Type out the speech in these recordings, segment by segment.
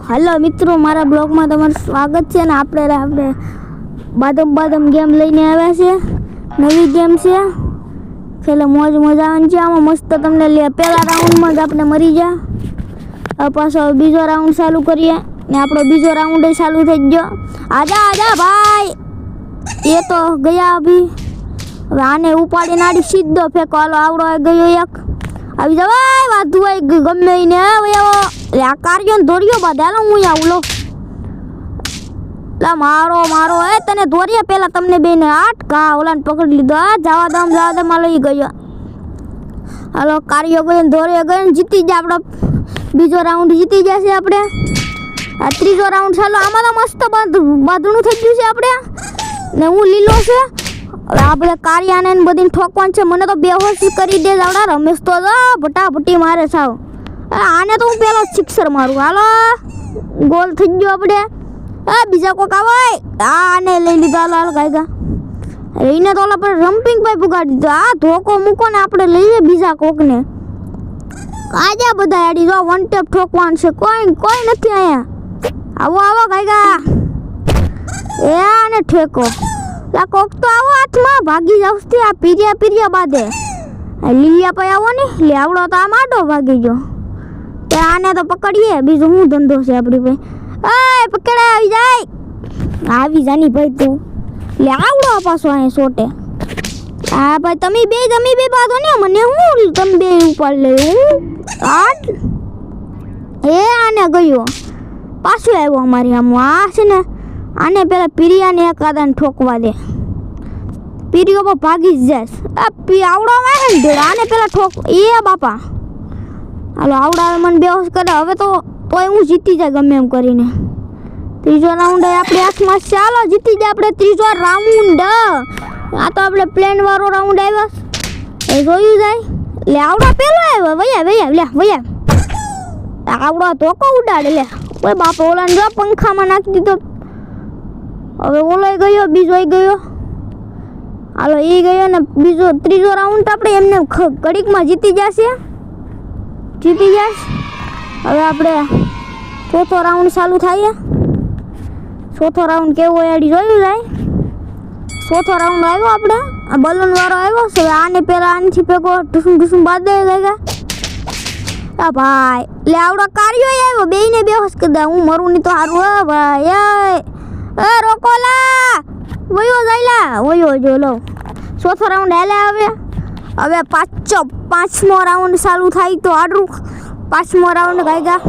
Hello मित्रों मारा blog में तमाરું स्वागत है। આપણે બાદમ ગેમ લઈને આવ્યા છે। નવી ગેમ છે, એટલે મોજ મજા આવે છે। આમાં મસ્ત તમને લે પહેલા રાઉન્ડમાં જ આપણે મરી ગયા। હવે પાછો બીજો રાઉન્ડ ચાલુ કરીએ ને આપણો બીજો રાઉન્ડ ચાલુ થઈ ગયો। આજા ભાઈ, એ તો ગયા અભી। હવે આને ઉપાડીને આડી સીધો ફેંકો। હાલો આવડો ગયો એક, આવી જાવ ભાઈ, વાધુ ભાઈ ગમે એને હવે આ કાર્યો ને દોર્યો બાદ। હાલો હું આવું લો, લા મારો એ તને દોર્યા પેલા તમને બેને આટકા ઓલાને પકડી લીધો। આ જવા દમ માં લઈ ગયો। હાલો કાર્યો ગયો ને દોર્યો ગયો ને જીતી ગયા। આપણો બીજો રાઉન્ડ જીતી ગયા છે આપણે। આ ત્રીજો રાઉન્ડ ચાલો। આમાં તો મસ્ત બાંધણું થઈ ગયું છે આપણે ને હું લીલો છે। હવે આપણે કાર્યાને બધીને ઠોકવાનું છે। મને તો બેહોશ કરી દે આવડા। રમેશ તો ભટાભટી મારે સાવ। આને તો હું પેલો સિક્સર મારું। હાલો ગોલ થઈ ગયો આપણે। બીજા કોક આવે આને લઈ લીધો। હાલો ગાયગા એને તો ઓલા પર રમ્પિંગ ભાઈ પુગાડી દીધો। આ ધોકો મૂકો ને આપણે લઈએ બીજા કોકને। આજા બધા આડી જો વન ટેપ ઠોકવાનું છે। કોઈ નથી અહીંયા। આવો ગાયગા, એ આને ઠેકો। લા કોક તો આવો હાથમાં ભાગી જાવસ્તી। આ પીરિયા બાદે લીલિયા પે આવો ને લે આવડો તો આ માટો ભાગી ગયો। તે આને તો પકડીએ, બીજું હું ધંધો છે આપણી ભાઈ। એ પકડે આવી જાની ભાઈ તું લે આવડો પાછો અહીં સોટે। હા ભાઈ તમે બે બાધો ને મને હું તમે બે ઉપાડ લે હું આટ એ આને ગયો પાછો આવ્યો અમારી આમ। આ છે ને આને પેલા પીરિયાને એક આદાને ઠોકવા દે, પીરિયો પર ભાગી જ જાય। આ આવડો આવે ને આને પેલા ઠોક એ બાપા। હાલો આવડા મને બેહોશ કરે। હવે તો તોય હું જીતી જાય ગમે એમ કરીને। ત્રીજો રાઉન્ડ આપણે હાથમાં। ચાલો જીતી જાય આપણે ત્રીજો રાઉન્ડ। આ તો આપણે પ્લેન વાળો રાઉન્ડ આવ્યો એ જોયું જાય। લે આવડા પેલો આવ્યો વયા આવડો ધોકો ઉડાડે। લે ઓય બાપ ઓલાને જો પંખામાં નાખી દીધો। હવે ઓલો ગયો, બીજો ગયો। હાલો એ ગયો ને બીજો ત્રીજો રાઉન્ડ આપણે એમને ઘડીકમાં જીતી જશે। હવે આપણે ચોથો રાઉન્ડ ચાલુ થાય। ચોથો રાઉન્ડ કેવો હોય એડી જોયું જાય। ચોથો રાઉન્ડ આવ્યો આપણે, આ બલૂન વાળો આવ્યો છે। આને પેલા આનથી ભેગો ઢુસુમ બાદ દે ગા। આ ભાઈ લે આવડો કાર્યો આવ્યો, બેયને બેહોશ કરી દે। હું મરું નહીં તો સારું। હે ભાઈ એ રોકોલા વયો જો લો। ચોથો રાઉન્ડ હાલે હવે પાંચમો રાઉન્ડ ચાલુ થાય તો આડરું। પાંચમો રાઉન્ડ ગાયગા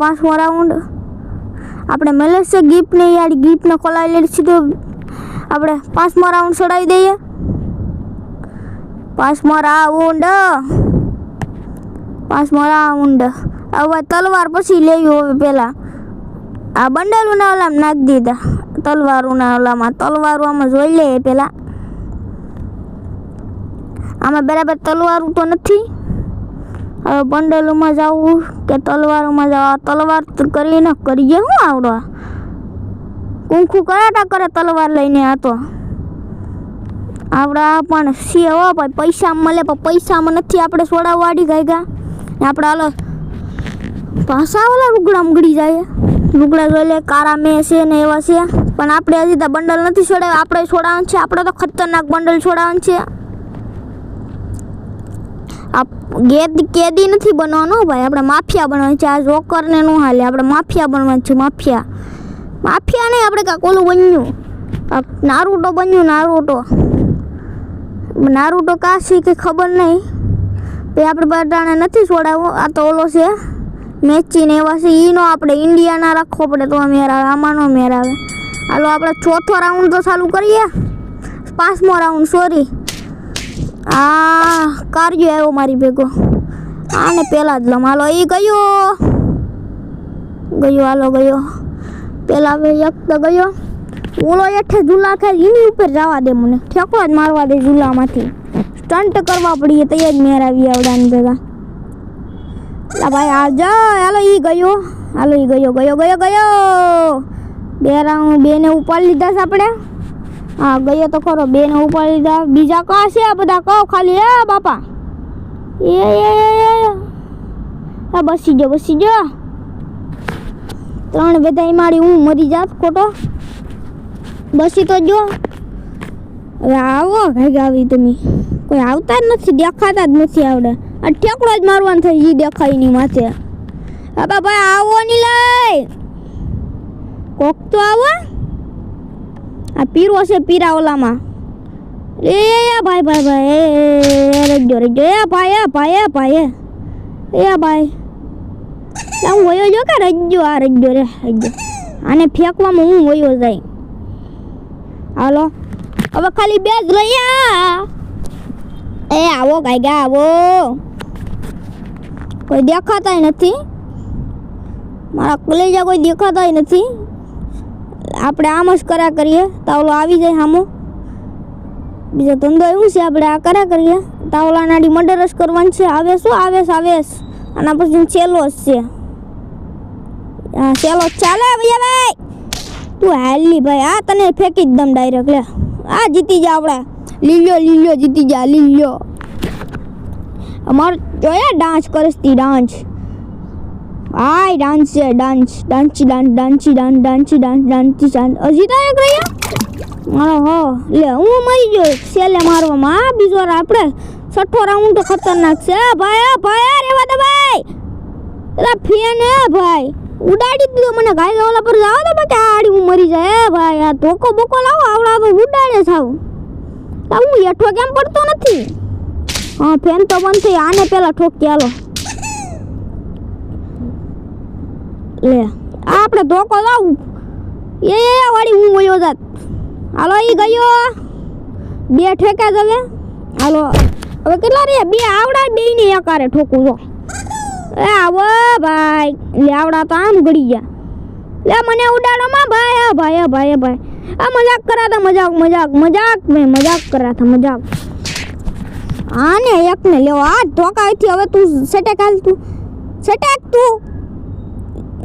પાંચમો રાઉન્ડ આપણે મળે છે ગિફ્ટને યાર। ગિફ્ટને ખોલાવી લઈએ સીધો આપણે પાંચમો રાઉન્ડ ચડાવી દઈએ। પાંચમો રાઉન્ડ હવે તલવાર પછી લેવી। હવે પેલા આ બંડલુના ઓલામાં નાખી દીધા। તલવારોના ઓલામાં તલવારો આમાં જોઈ લે પેલા। આમાં બરાબર તલવારું તો નથી। હવે બંડલોમાં જવું કે તલવારોમાં જવા? તલવાર કરીને કરીએ શું આવડો? કુંખું કરાટા કરે તલવાર લઈને। આ તો આવડા પણ સી હો ભાઈ, પૈસા મળે પણ પૈસામાં નથી આપણે છોડાવવાડી ગાયગા। આપણે હાલો પાછા ઓલા લુગડા ઉગડી જાય। લુગડા જોઈ લે કારા મેં છે ને એવા છે, પણ આપણે હજી તો બંડલ નથી છોડાવ્યા। આપણે છોડાવવાનું છે, આપણે તો ખતરનાક બંડલ છોડાવવાનું છે। કેદી નથી બનવાનો ભાઈ, આપણે માફિયા બનવાનું છે। આ જોકરને નું હાલે, આપણે માફિયા બનવાનું છે। માફિયા નહીં, આપણે કાંક ઓલું બન્યું નારુટો બન્યું। નારુટો કા છે કે ખબર નહીં, આપણે બધાને નથી છોડાવવું। આ તો ઓલો છે મેચીને એવા છે, ઈનો આપણે ઇન્ડિયાના રાખવો પડે તો મેર આવે, આમાં નો મેર આવે। હાલો આપણે ચોથો રાઉન્ડ તો ચાલુ કરીએ। પાંચમો રાઉન્ડ સોરી, આ કાર્યો આવ્યો મારી ભેગો। આને પેલા જ લમ। હાલો એ ગયો। હાલો ગયો પેલા હવે એક તો ગયો। ઓલો એઠે ઝૂલા ખાય એની ઉપર જવા દે, મને ઠેકો જ મારવા દે ઝૂલામાંથી। સ્ટન્ટ કરવા પડીએ તો જ મેર આવી આવડાની ભેગા। ભાઈ હાલો ઈ ગયો। હાલો ઈ ગયો। બેને ઉપાડી લીધા છે આપણે। હા ગયો તો ખરો, બેને ઉપાડી લીધા। બીજા કા છે આ બધા? કહો ખાલી। એ બાપા એ બસી ગયો। ત્રણ વેધાઈ મારી હું મરી જાત ખોટો બસી તો જો હવે આવો ભાઈ આવી તમે કોઈ આવતા જ નથી દેખાતા જ નથી આવડે આ ઠેકડો જ મારવાનું થઈ જી દેખાય ની માથે બાબા ભાઈ આવો ની લઈ કોક તો આવો આ પીરો છે પીરા ઓલામાં એ ભાઈ ભાઈ ભાઈ રજો રજો એ ભાઈ હું વયો જો કે રજો આ રજો રે રજો આને ફેંકવામાં હું વયો જાય હાલો હવે ખાલી બે જ રહ્યા એ આવો ગાયગા આવો કોઈ દેખાતાય નથી મારા કલેજા કોઈ દેખાતાય નથી આપણે આમ જ કર્યા કરીએ તાવલો આવી જાય સામો બીજો ધંધો એવું છે આપણે આ કર્યા કરીએ તાવલા નાડી મર્ડર જ કરવાનું છે આવે શું આવેશ આના પછી છેલ્લો જ છે હા છેલ્લો ચાલે ભૈયા ભાઈ તું હાલી ભાઈ આ તને ફેંકી જ દમ ડાયરેક્ટ લે આ જીતી જા આપણે લીલો જીતી જા લીલો અમાર જોયા ડાન્સ કરસતી ડાન્સ હાય ડાન્સ છે ડાન્સ હજી તો એક રહ્યા હો લે હું મરી ગયો સેલે મારવામાં આ બીજો આપણે છઠ્ઠો રાઉન્ડ તો ખતરનાક છે ભાઈ રેવા દે ભાઈ એલા ફેન હે ભાઈ ઉડાડી દીધો મને ગાય ઓલા પર જાવ તો બાકી આડી હું મરી જાય ભાઈ આ ધોકો બોકો લાવો આવડા તો ઉડાડે સાવ હું હેઠો કેમ પડતો નથી હા ફેન તો બંધ થઈ આને પેલા ઠોકી હાલો લે આપણે ધોકો લાવું એ વાડી હું વયો જાત હાલો ઈ ગયો બે ઠેકા જ હવે હાલો હવે કેટલા રે બે આવડા બે ને એકારે ઠોકું જો એ આવો ભાઈ લે આવડા તો આમ ગળી ગયા લે મને ઉડાડો માં ભાઈ આ મજાક કરાતા મજાક કરાતા મજાક આને એકને લેવો આ ધોકાથી હવે તું સટેક હાલ તું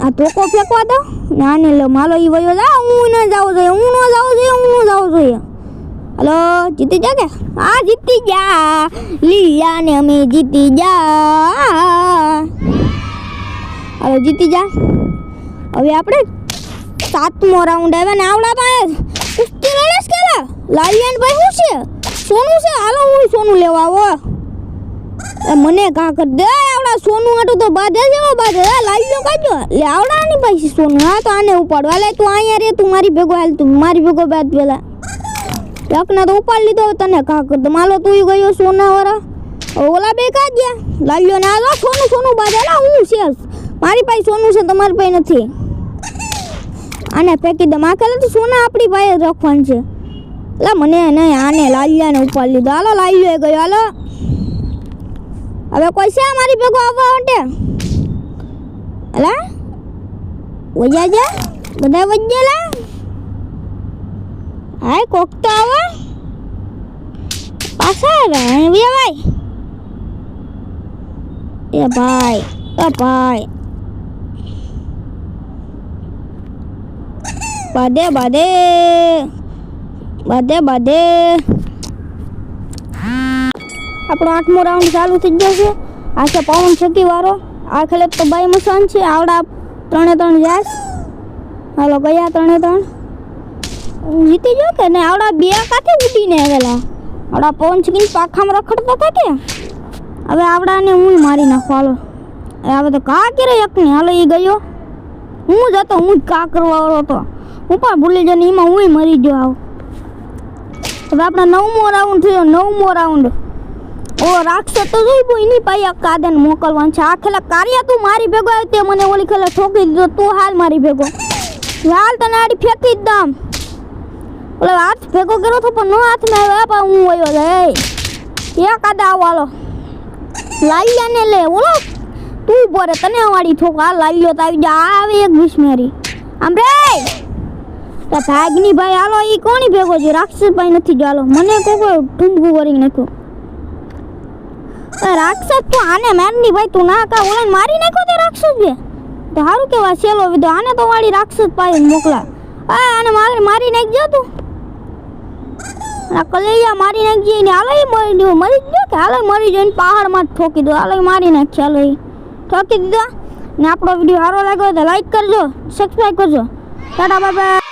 આ ધોકો ફેંકવા દો આને લે માલો ઈ વયો જા હું ન જાવ જોઈએ હલો જીતી જા કે હા જીતી જા લીલા ને અમે જીતી જા હવે જીતી જા હવે આપણે 7મો રાઉન્ડ આવે ને આવડા તો કુસ્તી લડેસ કેલા લાલિયાન ભાઈ શું છે સોનું છે હાલો હું સોનું લેવા આવો એ મને કા કર દે આવડા સોનું આટું તો બાધે લાલિયો કાજો લે આવડા ની ભાઈ સોનું હા તો આને ઉપાડવા લે તું અહીંયા રે તું મારી ભેગો હાલ તું મારી ભેગો બાદ પેલા એકને તો ઉપાડ લીધો તને કા કર દે માલો તું ગયો સોના વાળા ઓલા બે કા ગયા લાલિયો ને હાલો સોનું બાધેલા હું છે મારી પાસે સોનું છે તમારી પાસે નથી આને ફેંકી દે માખેલે તો સોના આપણી પાસે રાખવાનું છે એટલે મને નહીં આને લાલિયાને ઉપાડ લીધો હાલો લાલિયો ગયો હાલો હવે કોઈ છે મારી ભેગો આવવા માટે અલા વજા જા બધા વજેલા હાય કોક તો આવે પાછા આવે ભાઈ એ ભાઈ બાદે આપણો 8મો રાઉન્ડ ચાલુ થઈ ગયો છે આ છે પવન છકી વાળો આ ખેલે તો બાઈ મસાન છે આવડા 3-3 જાસ હાલો ગયા 3-3 જીતી ગયો કે ને આવડા બે કાથી ઉડીને આવેલા આવડા પવન છકીને પાખામાં રખડતા હતા કે હવે આવડાને હું મારી નાખો હાલો હવે તો કા કરે એકને હાલો ઈ ગયો હું જ કા કરવા વાળો હતો હું પણ ભૂલી ગયો ને એમાં હું મરી ગયો આવ હવે આપણે 9મો રાઉન્ડ થયો 9મો રાઉન્ડ ઓ રાક્ષસ તો જોઈ બો એની પાયા કાદન મોકલવાનું છે આ ખેલા કાર્ય તું મારી ભેગો આવી તે મને ઓલી ખેલા ઠોકી દીધો તું હાલ મારી ભેગો હાલ તને આડી ફેંકી જ દમ ઓલે હાથ ભેગો કર્યો તો પણ નો હાથમાં આવ્યો પા હું વયો જાય એ કાદા આવાલો લાલિયાને લે ઓલો તું બોરે તને વાડી ઠોક આ લાલિયો તો આવી જા આવે એક વિસ્મેરી આમ રે તો ભાગની ભાઈ હાલો ઈ કોની ભેગો છે રાક્ષસ ભાઈ નથી જો હાલો મને કોકો ઠુંબકું કરી નાખ્યો રાક્ષસ તો આને મારની ભાઈ તું ના કા ઓલા મારી નાખ્યો તે રાક્ષસ બે તો હારું કેવા છેલો વિધો આને તો વાળી રાક્ષસ પાઈ મોકલા આ આને મારી નાખજો તું આ કલેયા મારી નાખજે ને હાલો મરી ગયો કે હાલો મરી જઈને પહાડમાં ઠોકી દો હાલો મારી નાખ હાલો ઠોકી દીધો ને આપણો વિડીયો સારો લાગ્યો હોય તો લાઈક કરજો, સબસ્ક્રાઈબ કરજો. Tata bye bye.